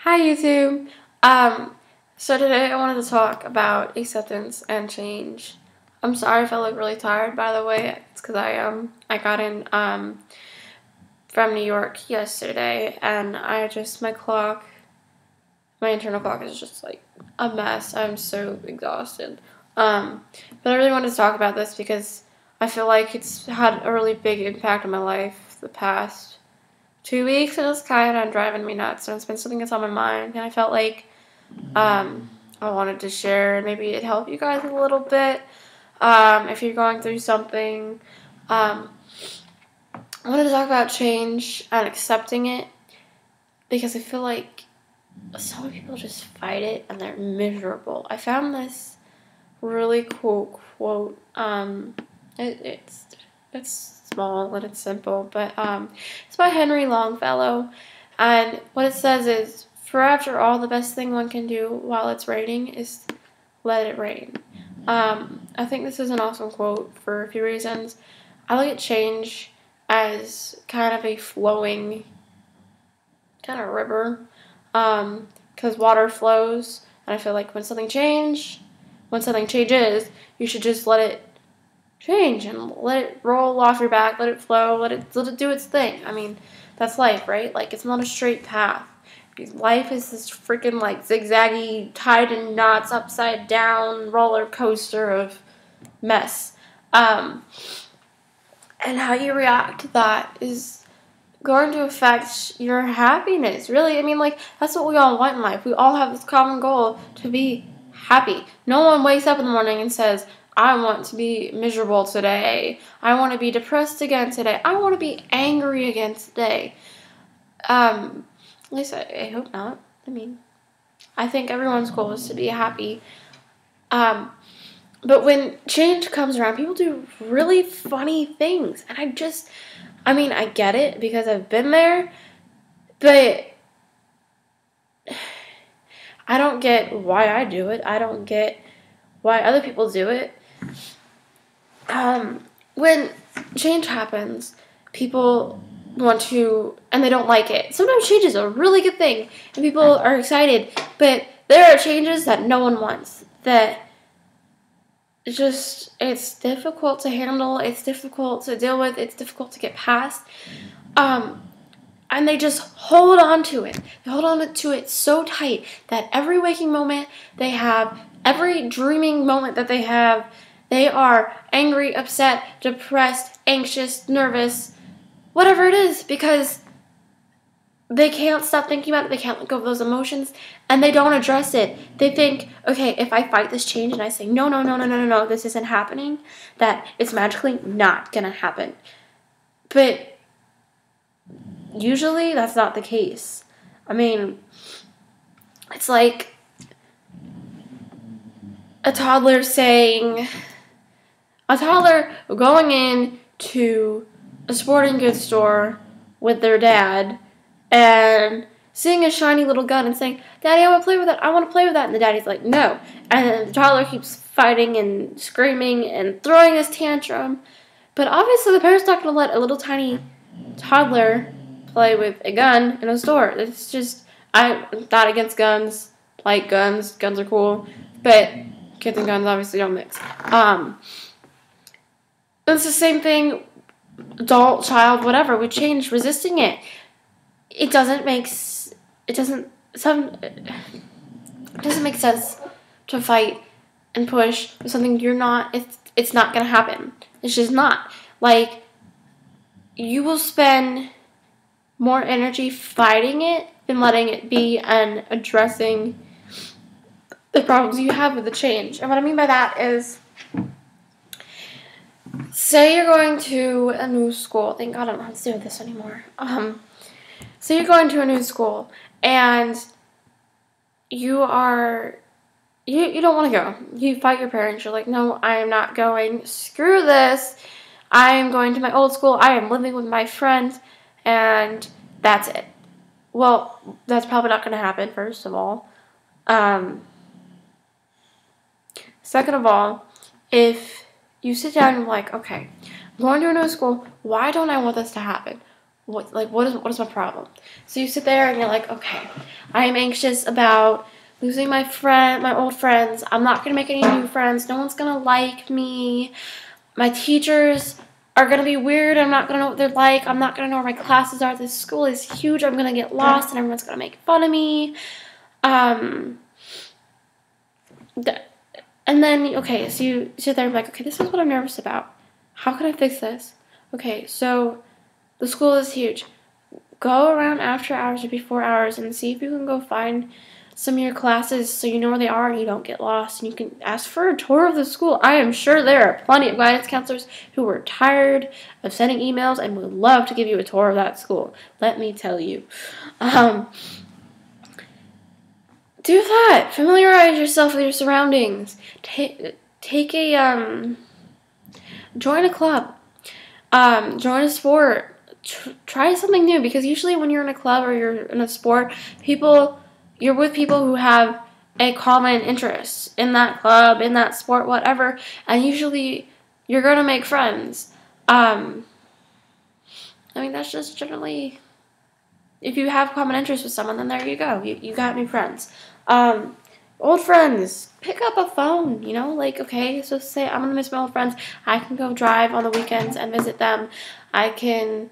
Hi YouTube. Um, so today I wanted to talk about acceptance and change. I'm sorry if I look really tired, by the way. It's because I got in from New York yesterday, and my internal clock is just like a mess. I'm so exhausted. But I really wanted to talk about this because I feel like it's had a really big impact on my life the past 2 weeks, and it's kind of driving me nuts, and it's been something that's on my mind, and I felt like I wanted to share, and maybe it'd help you guys a little bit if you're going through something. Um, I wanted to talk about change and accepting it because I feel like some people just fight it and they're miserable. I found this really cool quote. It's small and it's simple, but it's by Henry Longfellow, and what it says is, "For after all, the best thing one can do while it's raining is let it rain." I think this is an awesome quote for a few reasons. I look at change as kind of a flowing kind of river, because water flows, and I feel like when something changes, you should just let it change and let it roll off your back, let it flow, let it do its thing. I mean, that's life, right? Like, it's not a straight path. Life is this freaking like zigzaggy, tied in knots, upside down roller coaster of mess. And how you react to that is going to affect your happiness. Really, I mean, like, that's what we all want in life. We all have this common goal to be happy. No one wakes up in the morning and says, I want to be miserable today. I want to be depressed again today. I want to be angry again today. At least I hope not. I mean, I think everyone's goal is to be happy. But when change comes around, people do really funny things. And I get it because I've been there, but I don't get why I do it. I don't get why other people do it. When change happens, people want to, and they don't like it. Sometimes change is a really good thing, and people are excited, but there are changes that no one wants, that it's difficult to handle, it's difficult to deal with, it's difficult to get past, and they just hold on to it. They hold on to it so tight that every waking moment they have, every dreaming moment that they have, they are angry, upset, depressed, anxious, nervous, whatever it is, because they can't stop thinking about it, they can't let go of those emotions, and they don't address it. They think, okay, if I fight this change and I say, no, this isn't happening, that it's magically not gonna happen. But usually that's not the case. I mean, it's like a toddler going into a sporting goods store with their dad and seeing a shiny little gun and saying, Daddy, I want to play with that. I want to play with that. And the daddy's like, no. And then the toddler keeps fighting and screaming and throwing his tantrum. But obviously the parent's not going to let a little tiny toddler play with a gun in a store. It's just, I'm not against guns. Like guns. Guns are cool. But kids and guns obviously don't mix. It's the same thing, adult, child, whatever. We change, resisting it. It doesn't make sense to fight and push for something you're not. It's not gonna happen. It's just not. Like, you will spend more energy fighting it than letting it be and addressing the problems you have with the change. And what I mean by that is, say you're going to a new school. Thank God I don't have to do this anymore. So you're going to a new school, and you don't want to go. You fight your parents. You're like, no, I am not going. Screw this. I am going to my old school. I am living with my friends, and that's it. Well, that's probably not going to happen, first of all. Second of all, if you sit down and you're like, okay, I'm going to a new school. Why don't I want this to happen? What is my problem? So you sit there and you're like, okay, I'm anxious about losing my old friends. I'm not going to make any new friends. No one's going to like me. My teachers are going to be weird. I'm not going to know what they're like. I'm not going to know where my classes are. This school is huge. I'm going to get lost and everyone's going to make fun of me. And then, okay, so you sit there and be like, okay, this is what I'm nervous about. How can I fix this? Okay, so the school is huge. Go around after hours or before hours and see if you can go find some of your classes so you know where they are and you don't get lost. And you can ask for a tour of the school. I am sure there are plenty of guidance counselors who are tired of sending emails and would love to give you a tour of that school. Let me tell you. Do that. Familiarize yourself with your surroundings. Join a club. Join a sport. Try something new, because usually when you're in a club or you're in a sport, you're with people who have a common interest in that club, in that sport, whatever, and usually you're going to make friends. I mean, that's just generally, if you have common interest with someone, then there you go. You got new friends. Old friends, pick up a phone, like, okay, so say I'm going to miss my old friends. I can go drive on the weekends and visit them. I can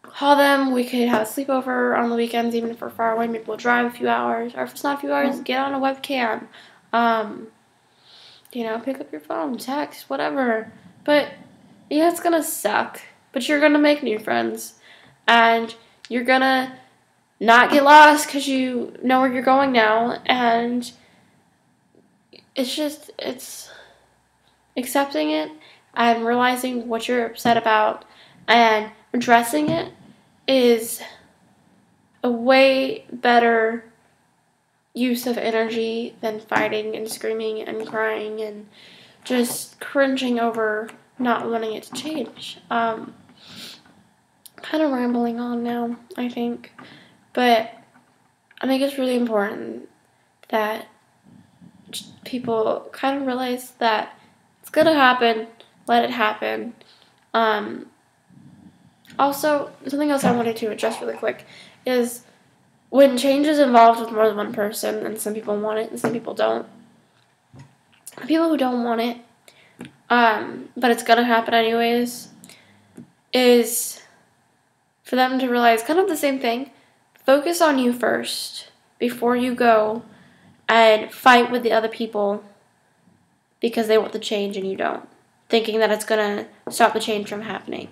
call them. We could have a sleepover on the weekends, even if we're far away. Maybe we'll drive a few hours, or if it's not a few hours, get on a webcam. Pick up your phone, text, whatever. But yeah, it's gonna suck, but you're gonna make new friends, and you're gonna not get lost because you know where you're going now. And it's accepting it and realizing what you're upset about and addressing it is a way better use of energy than fighting and screaming and crying and just cringing over not wanting it to change. Kind of rambling on now, I think. But I think it's really important that people kind of realize that it's going to happen. Let it happen. Also, something else I wanted to address really quick is when change is involved with more than one person, and some people want it and some people don't. People who don't want it, but it's going to happen anyways, is for them to realize kind of the same thing. Focus on you first before you go and fight with the other people because they want the change and you don't, thinking that it's going to stop the change from happening.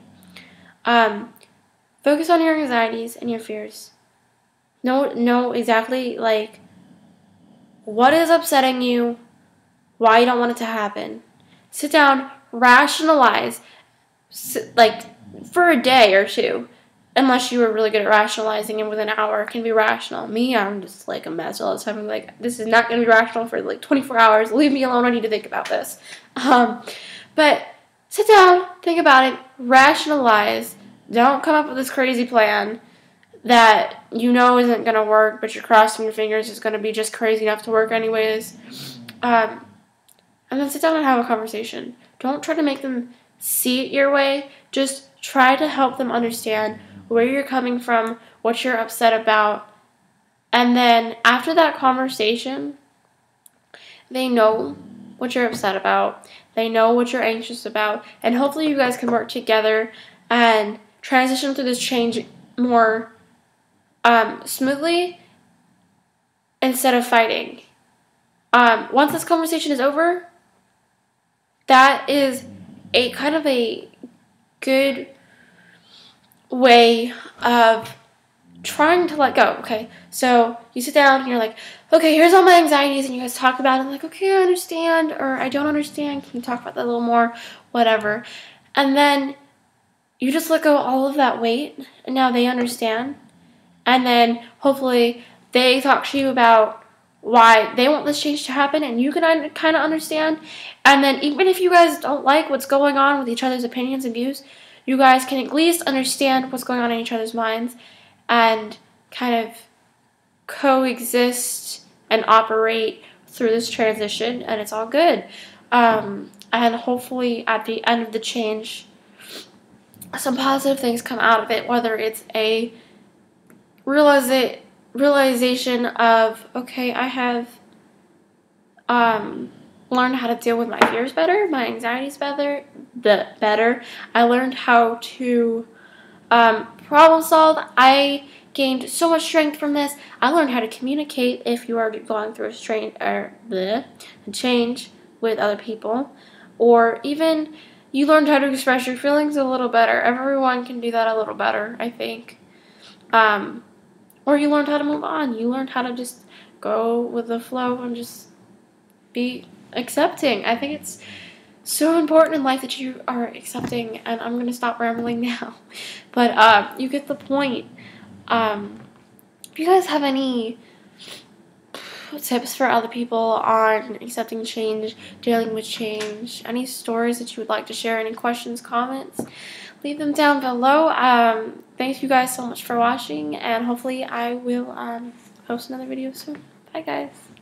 Focus on your anxieties and your fears. Know exactly, like, what is upsetting you, why you don't want it to happen. Sit down, rationalize, like, for a day or two, unless you were really good at rationalizing, and within an hour it can be rational. Me, I'm just, like, a mess all the time. I'm like, this is not going to be rational for, 24 hours. Leave me alone, I need to think about this. But sit down, think about it, rationalize. Don't come up with this crazy plan that you know isn't going to work, but you're crossing your fingers it's going to be just crazy enough to work anyways. And then sit down and have a conversation. Don't try to make them see it your way. Just try to help them understand where you're coming from, what you're upset about. And then after that conversation, they know what you're upset about. They know what you're anxious about. And hopefully you guys can work together and transition through this change more smoothly instead of fighting. Once this conversation is over, that is a kind of a good way of trying to let go. Okay, so you sit down and you're like, okay, here's all my anxieties, and you guys talk about it. I'm like, okay, I understand, or I don't understand. Can you talk about that a little more? Whatever. And then you just let go of all of that weight, and now they understand. And then hopefully they talk to you about why they want this change to happen, and you can kind of understand. And then even if you guys don't like what's going on with each other's opinions and views, you guys can at least understand what's going on in each other's minds and kind of coexist and operate through this transition, and it's all good. And hopefully at the end of the change, some positive things come out of it, whether it's a realize it realization of, okay, I have learned how to deal with my fears better, my anxieties better. I learned how to problem solve. I gained so much strength from this. I learned how to communicate if you are going through a change with other people, or even you learned how to express your feelings a little better. Everyone can do that a little better, I think. Or you learned how to move on. You learned how to just go with the flow and just be accepting. I think it's so important in life that you are accepting, and I'm going to stop rambling now. But you get the point. If you guys have any tips for other people on accepting change, dealing with change, any stories that you would like to share, any questions, comments, leave them down below. Thank you guys so much for watching, and hopefully I will post another video soon. Bye, guys.